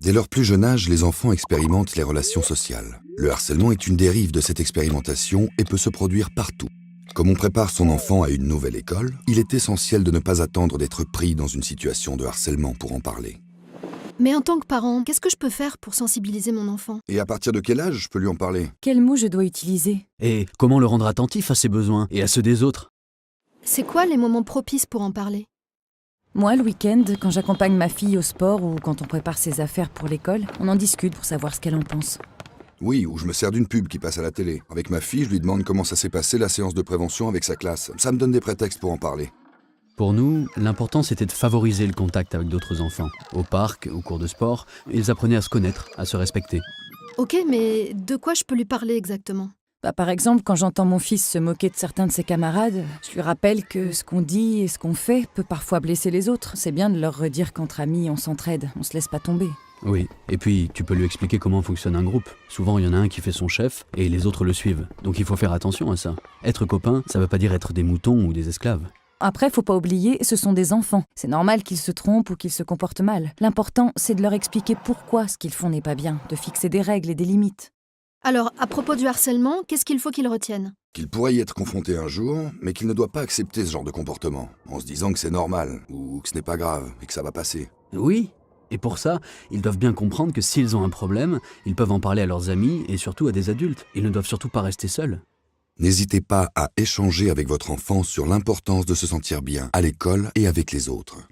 Dès leur plus jeune âge, les enfants expérimentent les relations sociales. Le harcèlement est une dérive de cette expérimentation et peut se produire partout. Comme on prépare son enfant à une nouvelle école, il est essentiel de ne pas attendre d'être pris dans une situation de harcèlement pour en parler. Mais en tant que parent, qu'est-ce que je peux faire pour sensibiliser mon enfant? Et à partir de quel âge je peux lui en parler? Quels mots je dois utiliser? Et comment le rendre attentif à ses besoins et à ceux des autres? C'est quoi les moments propices pour en parler? Moi, le week-end, quand j'accompagne ma fille au sport ou quand on prépare ses affaires pour l'école, on en discute pour savoir ce qu'elle en pense. Oui, ou je me sers d'une pub qui passe à la télé. Avec ma fille, je lui demande comment ça s'est passé la séance de prévention avec sa classe. Ça me donne des prétextes pour en parler. Pour nous, l'important c'était de favoriser le contact avec d'autres enfants. Au parc, au cours de sport, ils apprenaient à se connaître, à se respecter. Ok, mais de quoi je peux lui parler exactement? Par exemple, quand j'entends mon fils se moquer de certains de ses camarades, je lui rappelle que ce qu'on dit et ce qu'on fait peut parfois blesser les autres. C'est bien de leur redire qu'entre amis, on s'entraide, on se laisse pas tomber. Oui, et puis tu peux lui expliquer comment fonctionne un groupe. Souvent il y en a un qui fait son chef et les autres le suivent. Donc il faut faire attention à ça. Être copain, ça veut pas dire être des moutons ou des esclaves. Après, faut pas oublier, ce sont des enfants. C'est normal qu'ils se trompent ou qu'ils se comportent mal. L'important, c'est de leur expliquer pourquoi ce qu'ils font n'est pas bien, de fixer des règles et des limites. Alors, à propos du harcèlement, qu'est-ce qu'il faut qu'ils retiennent? Qu'il pourrait y être confronté un jour, mais qu'il ne doit pas accepter ce genre de comportement, en se disant que c'est normal, ou que ce n'est pas grave, et que ça va passer. Oui, et pour ça, ils doivent bien comprendre que s'ils ont un problème, ils peuvent en parler à leurs amis et surtout à des adultes. Ils ne doivent surtout pas rester seuls. N'hésitez pas à échanger avec votre enfant sur l'importance de se sentir bien à l'école et avec les autres.